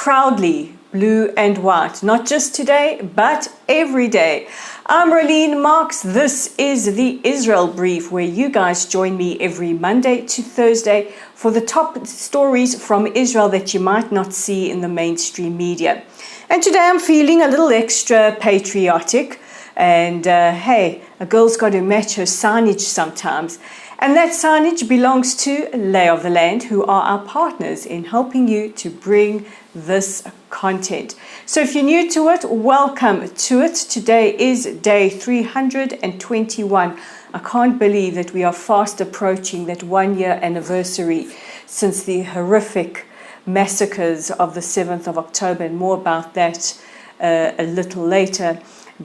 proudly blue and white, not just today, but every day. I'm Rolene Marks. This is the Israel Brief, where you guys join me every Monday to Thursday for the top stories from Israel that you might not see in the mainstream media. And today I'm feeling a little extra patriotic. And hey, a girl's got to match her signage sometimes. And that signage belongs to Lay of the Land, who are our partners in helping you to bring this content. So if you're new to it, welcome to it. Today is day 321. I can't believe that we are fast approaching that 1 year anniversary since the horrific massacres of the 7th of October, and more about that a little later.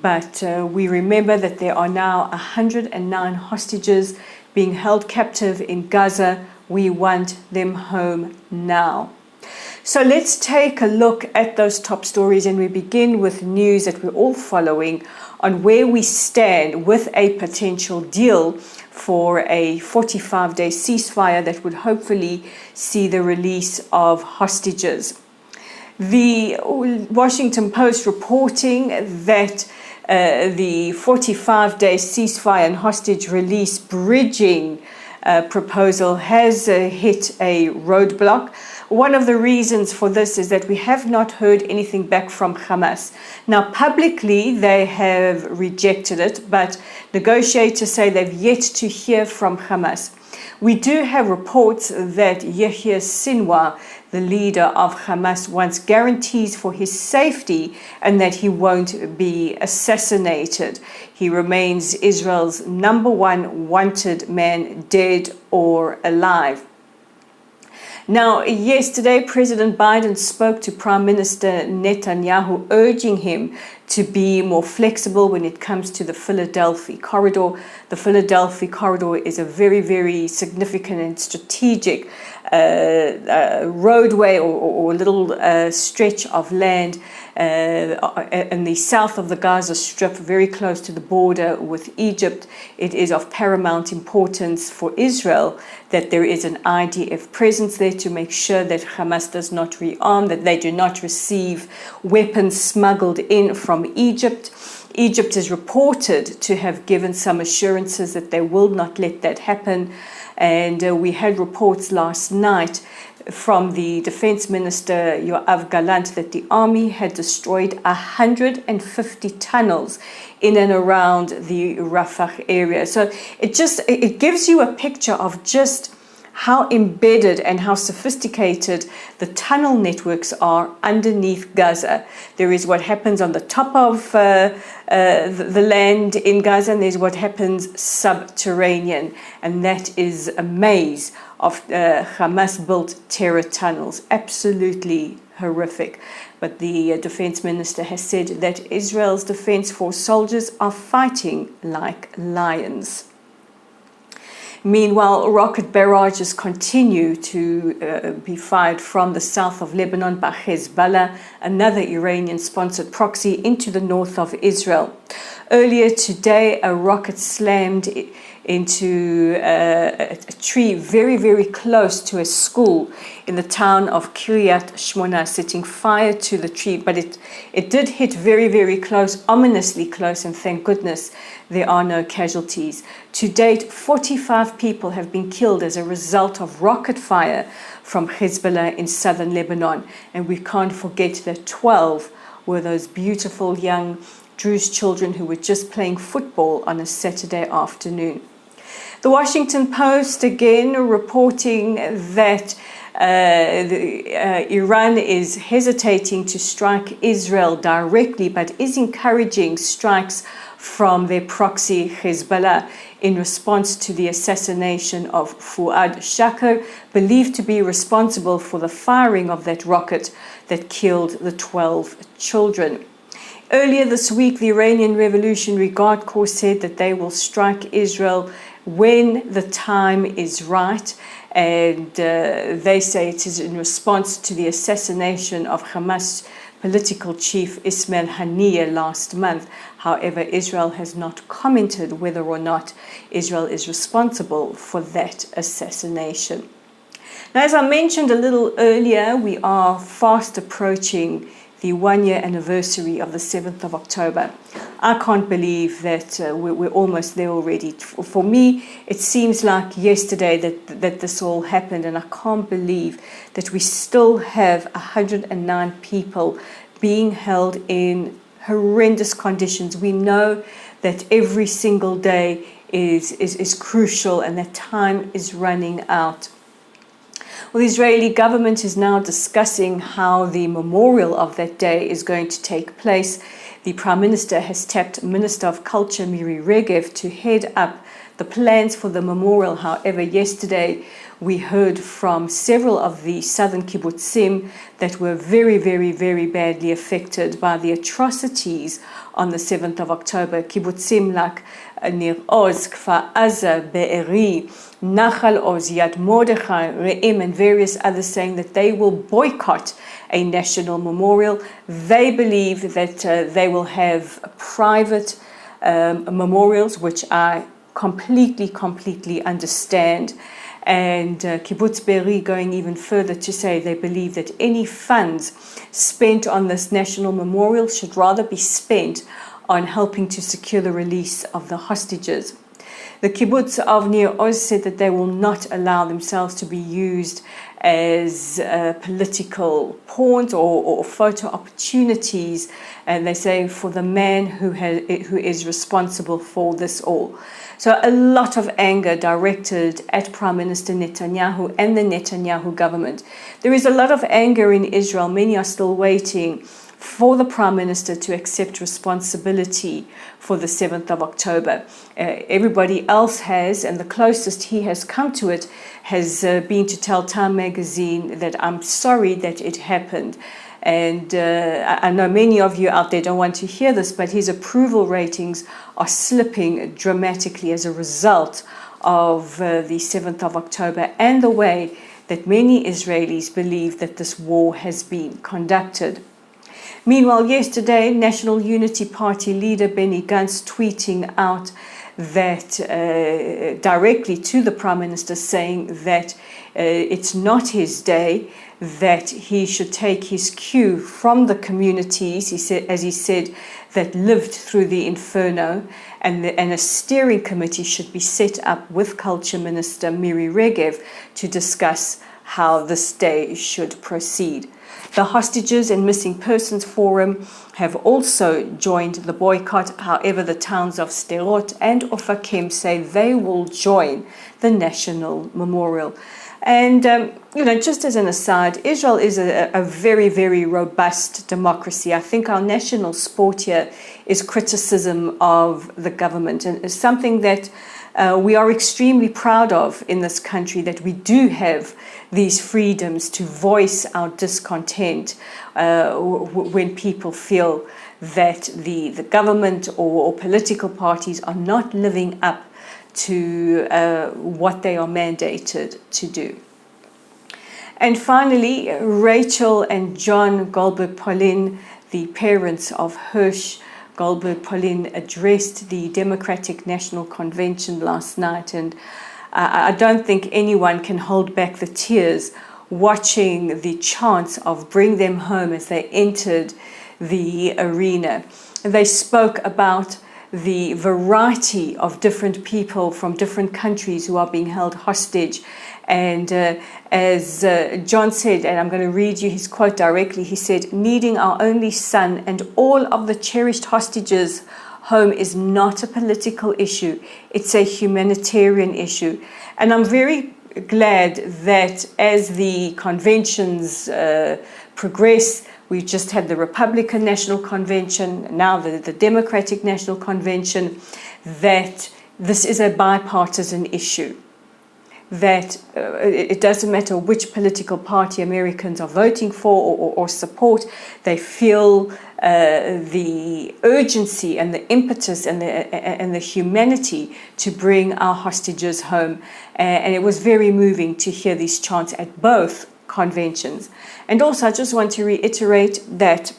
But we remember that there are now 109 hostages being held captive in Gaza. We want them home now. So let's take a look at those top stories, and we begin with news that we're all following on where we stand with a potential deal for a 45-day ceasefire that would hopefully see the release of hostages. The Washington Post reporting that the 45-day ceasefire and hostage release bridging proposal has hit a roadblock. One of the reasons for this is that we have not heard anything back from Hamas. Now, publicly, they have rejected it, but negotiators say they've yet to hear from Hamas. We do have reports that Yahya Sinwar, the leader of Hamas, wants guarantees for his safety and that he won't be assassinated. He remains Israel's #1 wanted man, dead or alive. Now, yesterday, President Biden spoke to Prime Minister Netanyahu, urging him to be more flexible when it comes to the Philadelphia corridor. The Philadelphia corridor is a very, very significant and strategic roadway or little stretch of land in the south of the Gaza Strip, very close to the border with Egypt. It is of paramount importance for Israel that there is an IDF presence there to make sure that Hamas does not rearm, that they do not receive weapons smuggled in from Egypt. Egypt is reported to have given some assurances that they will not let that happen. And we had reports last night from the Defense Minister Yoav Gallant that the army had destroyed 150 tunnels in and around the Rafah area. So it gives you a picture of just how embedded and how sophisticated the tunnel networks are underneath Gaza. There is what happens on the top of the land in Gaza, and there's what happens subterranean. And that is a maze of Hamas-built terror tunnels. Absolutely horrific. But the defense minister has said that Israel's Defense Force soldiers are fighting like lions. Meanwhile, rocket barrages continue to be fired from the south of Lebanon by Hezbollah, another Iranian-sponsored proxy, into the north of Israel. Earlier today, a rocket slammed into a tree very, very close to a school in the town of Kiryat Shmona, setting fire to the tree. But it did hit very, very close, ominously close, and thank goodness there are no casualties. To date, 45 people have been killed as a result of rocket fire from Hezbollah in southern Lebanon. And we can't forget that 12 were those beautiful young Druze children who were just playing football on a Saturday afternoon. The Washington Post again reporting that Iran is hesitating to strike Israel directly, but is encouraging strikes from their proxy Hezbollah in response to the assassination of Fuad Shakir, believed to be responsible for the firing of that rocket that killed the 12 children. Earlier this week, the Iranian Revolutionary Guard Corps said that they will strike Israel when the time is right, and they say it is in response to the assassination of Hamas political chief Ismail Haniyeh last month. However, Israel has not commented whether or not Israel is responsible for that assassination. Now, as I mentioned a little earlier, we are fast approaching the 1-year anniversary of the 7th of October. I can't believe that we're almost there already. For me, it seems like yesterday that this all happened, and I can't believe that we still have 109 people being held in horrendous conditions. We know that every single day is crucial and that time is running out. Well, the Israeli government is now discussing how the memorial of that day is going to take place. The Prime Minister has tapped Minister of Culture Miri Regev to head up the plans for the memorial. However, yesterday we heard from several of the southern kibbutzim that were very, very, very badly affected by the atrocities on the 7th of October. Kibbutzim like Nir Oz, Kfar Aza, Be'eri, Nachal Oz, Yad Mordechai, Re'im, and various others saying that they will boycott a national memorial. They believe that they will have private memorials, which I completely understand. And Kibbutz Be'eri going even further to say they believe that any funds spent on this national memorial should rather be spent on helping to secure the release of the hostages. The kibbutz of Nir Oz said that they will not allow themselves to be used as political pawns or photo opportunities, and they say for the man who is responsible for this all. So a lot of anger directed at Prime Minister Netanyahu and the Netanyahu government. There is a lot of anger in Israel. Many are still waiting for the Prime Minister to accept responsibility for the 7th of October. Everybody else has, and the closest he has come to it has been to tell Time magazine that I'm sorry that it happened. And I know many of you out there don't want to hear this, but his approval ratings are slipping dramatically as a result of the 7th of October and the way that many Israelis believe that this war has been conducted. Meanwhile, yesterday, National Unity Party leader Benny Gantz tweeting out that directly to the Prime Minister, saying that it's not his day, that he should take his cue from the communities, he said, that lived through the inferno, and a steering committee should be set up with Culture Minister Miri Regev to discuss how this day should proceed. The Hostages and Missing Persons Forum have also joined the boycott. However, the towns of Sderot and Ofakim say they will join the National Memorial. And, just as an aside, Israel is a very, very robust democracy. I think our national sport here is criticism of the government, and it's something that we are extremely proud of in this country, that we do have these freedoms to voice our discontent when people feel that the government or political parties are not living up to what they are mandated to do. And finally, Rachel and John Goldberg-Polin, the parents of Hirsch Goldberg-Polin, addressed the Democratic National Convention last night, and I don't think anyone can hold back the tears watching the chants of "Bring Them Home" as they entered the arena. They spoke about the variety of different people from different countries who are being held hostage. And as John said, and I'm going to read you his quote directly, he said, "Needing our only son and all of the cherished hostages home is not a political issue. It's a humanitarian issue." And I'm very glad that as the conventions progress, we just had the Republican National Convention, now the Democratic National Convention, that this is a bipartisan issue. That it doesn't matter which political party Americans are voting for or support, they feel the urgency and the impetus and the humanity to bring our hostages home. And it was very moving to hear these chants at both conventions. And also, I just want to reiterate that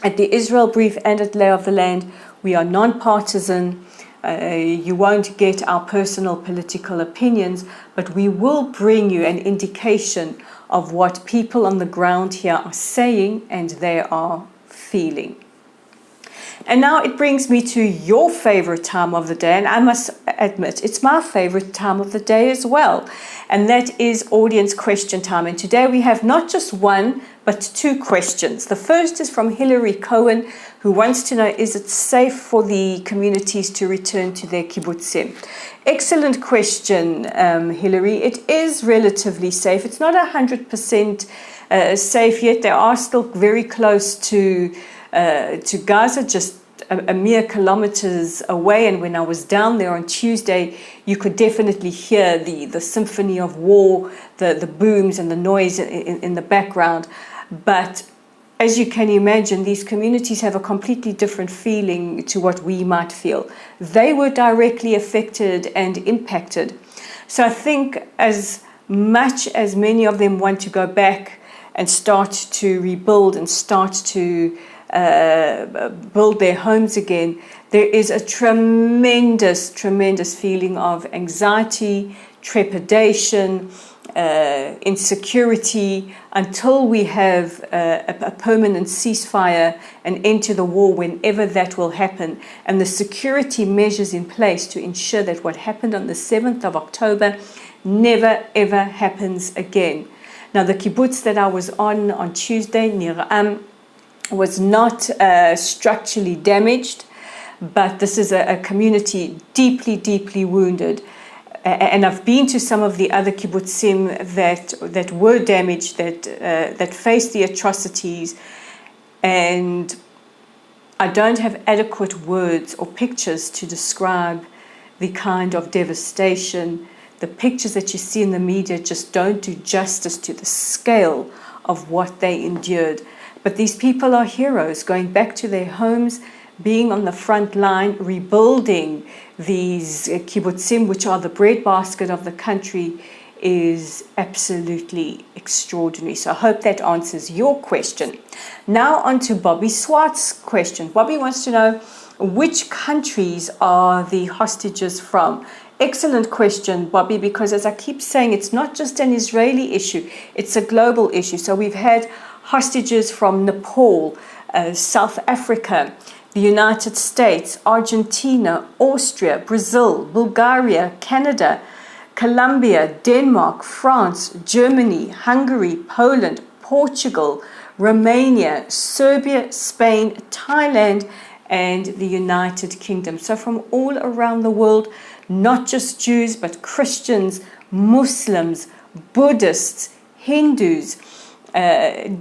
at the Israel Brief and at Lay of the Land, we are non-partisan. You won't get our personal political opinions, but we will bring you an indication of what people on the ground here are saying and they are feeling. And now it brings me to your favorite time of the day, and I must admit it's my favorite time of the day as well, and that is audience question time. And today we have not just one but two questions. The first is from Hillary Cohen, who wants to know, is it safe for the communities to return to their kibbutzim? Excellent question, Hillary. It is relatively safe. It's not 100% safe yet. They are still very close to Gaza, just a mere kilometers away. And when I was down there on Tuesday, you could definitely hear the symphony of war, the booms and the noise in the background. But as you can imagine, these communities have a completely different feeling to what we might feel. They were directly affected and impacted. So I think as much as many of them want to go back and start to rebuild and start to build their homes again, there is a tremendous feeling of anxiety, trepidation, insecurity, until we have a permanent ceasefire and end to the war, whenever that will happen, and the security measures in place to ensure that what happened on the 7th of October never ever happens again. Now, the kibbutz that I was on Tuesday, Nir was not structurally damaged, but this is a community deeply wounded. And I've been to some of the other kibbutzim that were damaged, that faced the atrocities, and I don't have adequate words or pictures to describe the kind of devastation. The pictures that you see in the media just don't do justice to the scale of what they endured. But these people are heroes, going back to their homes, being on the front line, rebuilding these kibbutzim, which are the breadbasket of the country, is absolutely extraordinary. So I hope that answers your question. Now on to Bobby Swartz's question. Bobby wants to know, which countries are the hostages from? Excellent question, Bobby, because as I keep saying, it's not just an Israeli issue, it's a global issue. So we've had hostages from Nepal, South Africa, the United States, Argentina, Austria, Brazil, Bulgaria, Canada, Colombia, Denmark, France, Germany, Hungary, Poland, Portugal, Romania, Serbia, Spain, Thailand, and the United Kingdom. So from all around the world, not just Jews, but Christians, Muslims, Buddhists, Hindus,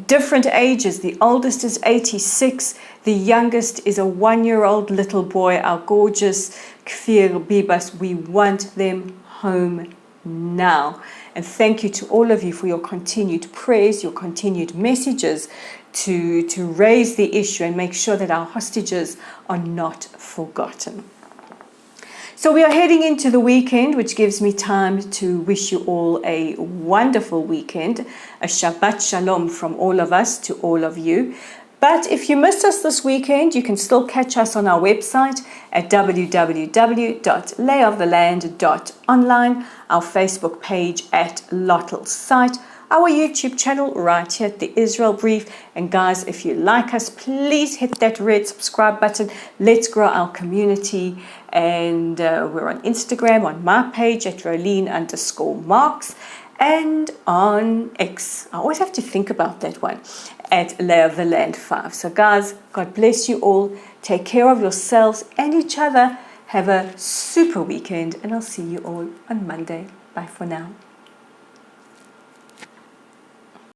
different ages. The oldest is 86. The youngest is a 1-year-old little boy, our gorgeous Kfir Bibas. We want them home now. And thank you to all of you for your continued prayers, your continued messages to raise the issue and make sure that our hostages are not forgotten. So we are heading into the weekend, which gives me time to wish you all a wonderful weekend, a Shabbat Shalom from all of us to all of you. But if you missed us this weekend, you can still catch us on our website at www.layoftheland.online, our Facebook page at Lottel's site, our YouTube channel right here at the Israel Brief. And guys, if you like us, please hit that red subscribe button. Let's grow our community. And we're on Instagram, on my page at Rolene_Marks, and on X. I always have to think about that one, at Lay of the Land 5. So guys, God bless you all. Take care of yourselves and each other. Have a super weekend, and I'll see you all on Monday. Bye for now.